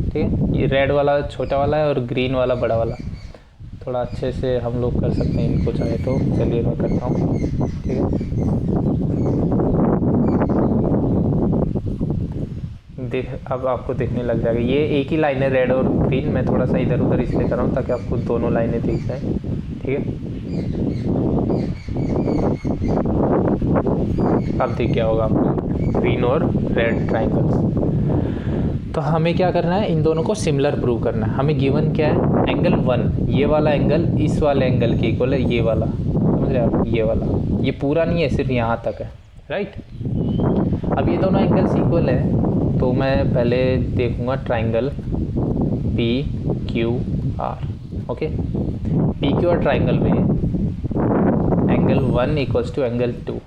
ठीक है। ये रेड वाला छोटा वाला है और ग्रीन वाला बड़ा वाला। थोड़ा अच्छे से हम लोग कर सकते हैं इनको चाहे तो, चलिए मैं करता हूँ, ठीक है। अब आपको दिखने लग जाएगा, ये एक ही लाइन है रेड और ग्रीन, मैं थोड़ा सा इधर उधर इसलिए कर रहा हूँ ताकि आपको दोनों लाइनें दिख जाए, ठीक है। अब दिख गया होगा आपको ग्रीन और रेड ट्राइंगल्स। तो हमें क्या करना है? इन दोनों को सिमिलर प्रूव करना है। हमें गिवन क्या है? एंगल 1, ये वाला एंगल इस वाले एंगल के इक्वल है, ये वाला, समझ रहे आप, ये वाला, ये पूरा नहीं है, सिर्फ यहाँ तक है, राइट। अब ये दोनों एंगल्स इक्वल है, तो मैं पहले देखूंगा triangle PQR, okay. P Q R triangle में angle 1 equals to angle 2,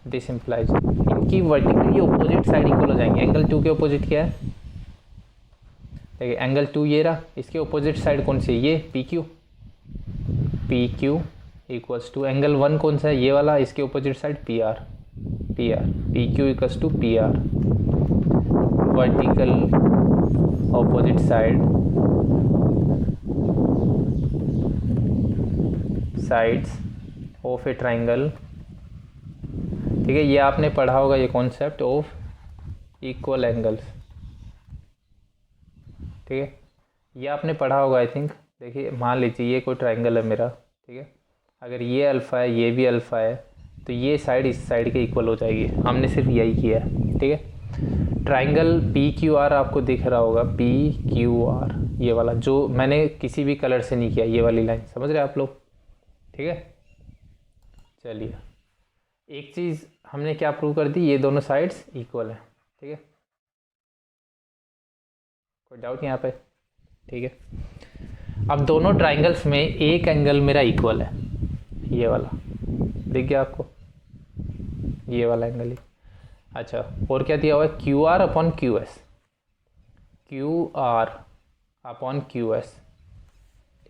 this implies इनकी वर्टिकली अपोजिट साइड इक्वल हो जाएंगे। एंगल 2 के अपोजिट क्या है, देखिए एंगल 2 ये रहा, इसके अपोजिट साइड कौन सी है, ये P Q. P Q equals to angle 1 कौन सा है, ये वाला, इसके opposite side P R. P R P Q equals to P R, vertical opposite side sides of a triangle. ठीक है, ये आपने पढ़ा होगा ये कॉन्सेप्ट ऑफ इक्वल एंगल्स। ठीक है, ये आपने पढ़ा होगा आई थिंक। देखिए मान लीजिए ये कोई ट्राइंगल है मेरा, ठीक है, अगर ये अल्फ़ा है ये भी अल्फ़ा है तो ये साइड इस साइड के इक्वल हो जाएगी। हमने सिर्फ यही किया है। ठीक है, ट्राइंगल पी क्यू आर आपको दिख रहा होगा, पी क्यू आर ये वाला, जो मैंने किसी भी कलर से नहीं किया, ये वाली लाइन, समझ रहे आप लोग। ठीक है, चलिए एक चीज़ हमने क्या प्रूव कर दी, ये दोनों साइड्स इक्वल है। ठीक है, कोई डाउट यहाँ पे। ठीक है, अब दोनों ट्राइंगल्स में एक एंगल मेरा इक्वल है, ये वाला दिख गया आपको, ये वाला एंगल ही। अच्छा, और क्या दिया हुआ है, Q R upon Q S, Q R upon Q S.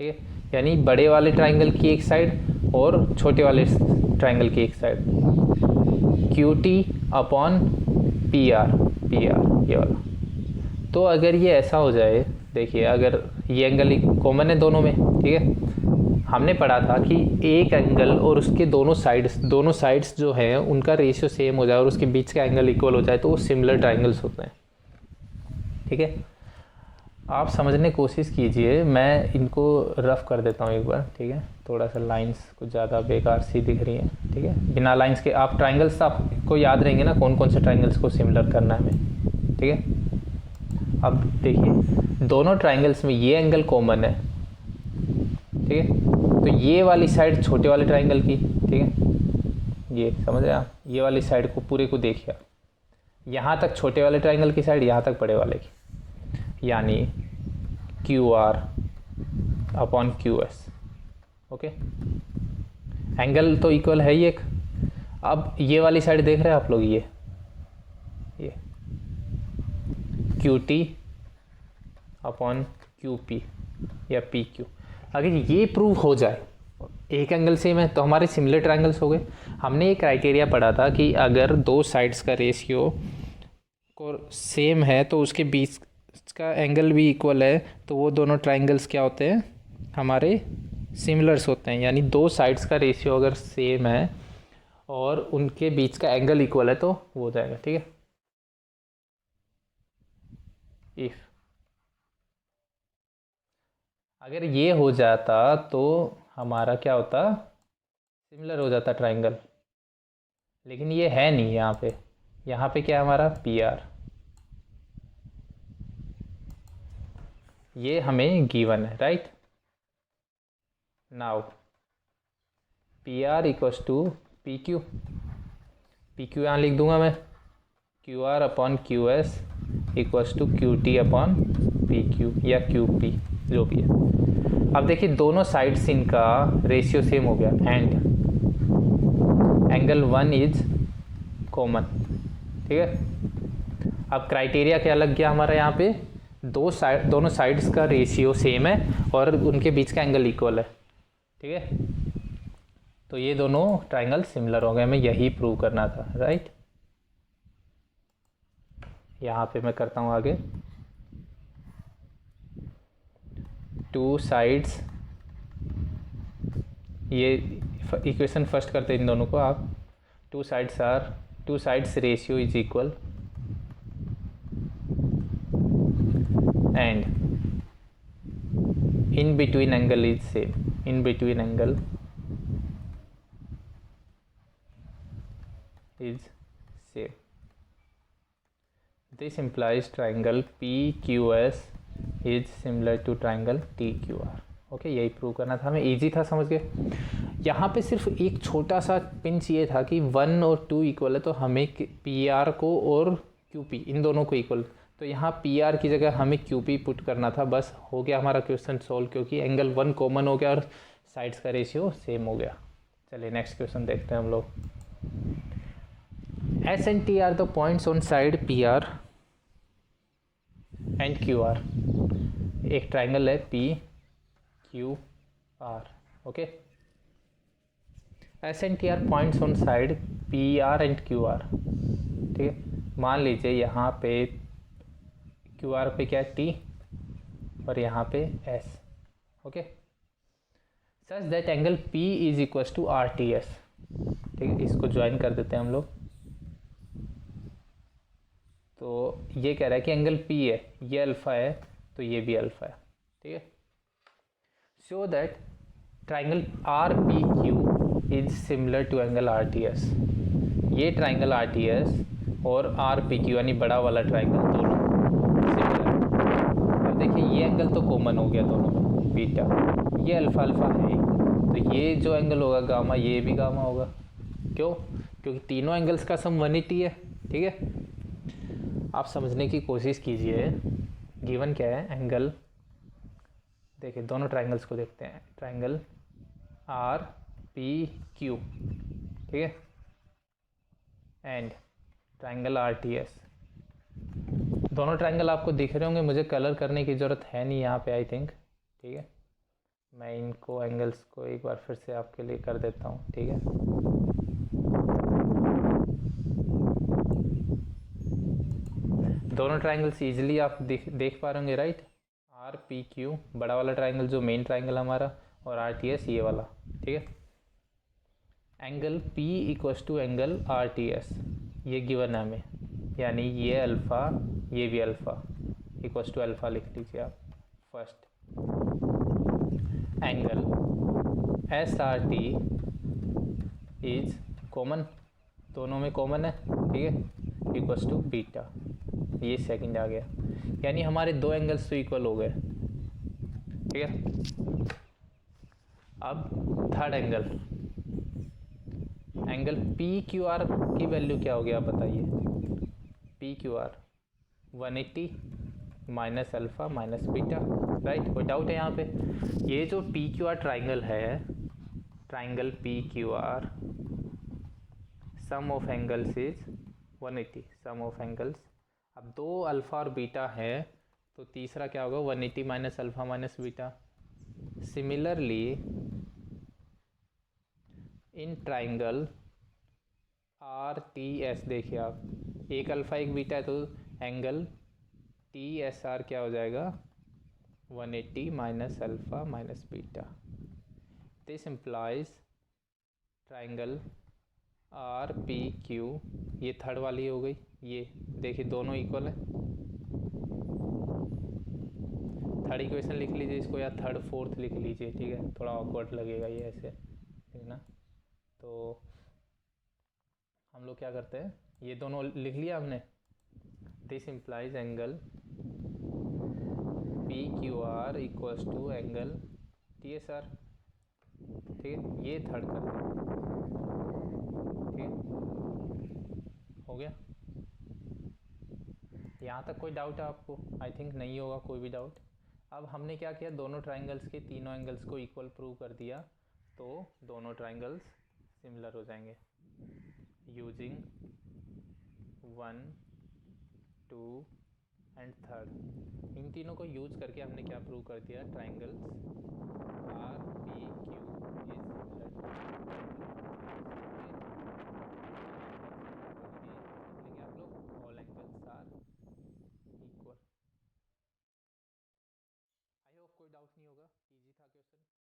ठीक है, यानी बड़े वाले ट्राइंगल की एक साइड और छोटे वाले ट्राइंगल की एक side, Q T upon P R, P are ये वाला। तो अगर ये ऐसा हो जाए, देखिए अगर ये एंगल कॉमन है दोनों में, ठीक है, हमने पढ़ा था कि एक एंगल और उसके दोनों साइड्स जो हैं उनका रेशियो सेम हो जाए और उसके बीच का एंगल इक्वल हो जाए तो वो सिमिलर ट्राइंगल्स होते हैं। ठीक है, आप समझने की कोशिश कीजिए, मैं इनको रफ कर देता हूँ एक बार। ठीक है, थोड़ा सा लाइंस कुछ ज़्यादा बेकार सी दिख रही हैं। ठीक है, बिना लाइंस के आप ट्राइंगल्स आपको याद रहेंगे ना, कौन कौन से ट्राइंगल्स को सिमिलर करना है हमें। ठीक है, अब देखिए दोनों ट्राइंगल्स में ये एंगल कॉमन है। ठीक है, तो ये वाली साइड छोटे वाले ट्राइंगल की, ठीक है, ये समझ रहे हैं आप, ये वाली साइड को पूरे को देखिए, यहाँ तक छोटे वाले ट्राइंगल की साइड, यहाँ तक बड़े वाले की, यानी Q R upon Q S. Okay, angle तो इक्वल है ही एक। अब ये वाली साइड देख रहे हैं आप लोग, ये Q T upon Q P या पी क्यू। अगर ये प्रूव हो जाए एक एंगल सेम है तो हमारे सिमिलर ट्राइंगल्स हो गए। हमने एक क्राइटेरिया पढ़ा था कि अगर दो साइड्स का रेशियो को सेम है तो उसके बीच का एंगल भी इक्वल है, तो वो दोनों ट्राइंगल्स क्या होते हैं, हमारे सिमिलर्स होते हैं। यानी दो साइड्स का रेशियो अगर सेम है और उनके बीच का एंगल इक्वल है तो वो हो जाएगा। ठीक है, इफ़ अगर ये हो जाता तो हमारा क्या होता, सिमिलर हो जाता ट्राइंगल, लेकिन ये है नहीं यहाँ पे क्या है हमारा पी आर, ये हमें गिवन है, right. Now P R equals to P Q, P Q यहाँ लिख दूंगा मैं, Q R upon Q S equals to Q T upon P Q या क्यू पी जो भी है। अब देखिए दोनों साइड्स इनका रेशियो सेम हो गया एंड एंगल 1 इज कॉमन। ठीक है, अब क्राइटेरिया क्या लग गया हमारा, यहाँ पे दोनों साइड्स का रेशियो सेम है और उनके बीच का एंगल इक्वल है। ठीक है, तो ये दोनों ट्राइंगल सिमिलर हो गए, हमें यही प्रूव करना था, राइट। यहाँ पे मैं करता हूँ आगे, टू साइड्स, ये इक्वेशन फर्स्ट करते हैं इन दोनों को आप, two sides ratio is equal and in between angle is same, in between angle is same. This implies triangle PQS is similar to triangle TQR। Okay, यही प्रूव करना था हमें, इजी था, समझ गए। यहाँ पे सिर्फ एक छोटा सा पिंच ये था कि 1 और 2 इक्वल है तो हमें PR को और QP इन दोनों को इक्वल, तो यहाँ पी आर की जगह हमें क्यू पी पुट करना था, बस हो गया हमारा क्वेश्चन सोल्व, क्योंकि एंगल 1 कॉमन हो गया और साइड्स का रेशियो सेम हो गया। चलिए नेक्स्ट क्वेश्चन देखते हैं हम लोग। S and T R the points on side P are and Q R. एक ट्राइंगल है P Q R, okay. S and T R points on side P are and Q R, ठीक है। मान लीजिए यहाँ पे क्यू आर पे क्या है, टी, और यहाँ पे S, okay. Such that angle P is equal to R T S, ठीक है। इसको ज्वाइन कर देते हैं हम लोग। तो ये कह रहा है कि एंगल पी है, ये अल्फा है, तो ये भी अल्फा है, ठीक है। Show that triangle R P Q is similar to angle R T S. ये ट्राइंगल आर टी एस और आर पी क्यू यानी बड़ा वाला ट्राइंगल दोनों सिमिलर है। अब देखिए ये एंगल तो कॉमन हो गया दोनों में, बीटा, ये अल्फा अल्फा है, तो ये जो एंगल होगा गामा, ये भी गामा होगा। क्यों? क्योंकि तीनों एंगल्स का सम 180 है, ठीक है। आप समझने की कोशिश कीजिए, गिवन क्या है, एंगल, देखिए दोनों ट्राइंगल्स को देखते हैं, ट्राइंगल आर पी क्यू, ठीक है, and triangle R T S. दोनों ट्राइंगल आपको दिख रहे होंगे, मुझे कलर करने की ज़रूरत है नहीं यहाँ पे, आई थिंक, ठीक है। मैं इनको एंगल्स को एक बार फिर से आपके लिए कर देता हूँ, ठीक है। दोनों ट्राइंगल्स इजीली आप देख पा रहे होंगे, राइट। आर पी क्यू बड़ा वाला ट्राइंगल जो मेन ट्राइंगल हमारा, और आर टी एस ये वाला, ठीक है। Angle P equals to angle R T S, ये गिवन है हमें, यानी ये अल्फ़ा, ये भी अल्फ़ा, इक्वल्स टू अल्फ़ा लिख लीजिए आप। First angle S R T is common, दोनों में कॉमन है, ठीक है, इक्वल्स टू बीटा, ये सेकंड आ गया, यानी हमारे दो एंगल्स तो इक्वल हो गए, ठीक है। अब third angle, angle P Q R की वैल्यू क्या होगी आप बताइए। P Q R 180 minus alpha minus beta, right. कोई डाउट है यहाँ पे? ये जो पी क्यू आर ट्राइंगल है, triangle P Q R, sum of angles is 180, sum of angles. अब दो अल्फ़ा और बीटा है, तो तीसरा क्या होगा, 180 minus alpha minus beta. Similarly in triangle R T S, देखिए आप, एक अल्फ़ा एक बीटा है, तो एंगल टी एस आर क्या हो जाएगा, 180 minus alpha minus beta. This implies triangle R P Q, ये थर्ड वाली हो गई, ये देखिए दोनों इक्वल है। थर्ड इक्वेशन लिख लीजिए इसको, या थर्ड फोर्थ लिख लीजिए, ठीक है, थोड़ा ऑकवर्ड लगेगा ये ऐसे, ठीक है ना। तो हम लोग क्या करते हैं, ये दोनों लिख लिया हमने। This implies angle P Q R equals to angle T S R, ठीक है, ये थर्ड कर दें, ठीक है, हो गया। यहाँ तक कोई डाउट है आपको? आई थिंक नहीं होगा कोई भी डाउट। अब हमने क्या किया, दोनों ट्राइंगल्स के तीनों एंगल्स को इक्वल प्रूव कर दिया, तो दोनों ट्राइंगल्स सिमिलर हो जाएंगे। यूजिंग 1 2 एंड थर्ड, इन तीनों को यूज करके हमने क्या प्रूव कर दिया, triangles R P Q is similar to, आप लोग all angles are equal. I hope कोई डाउट नहीं होगा, इजी था क्वेश्चन।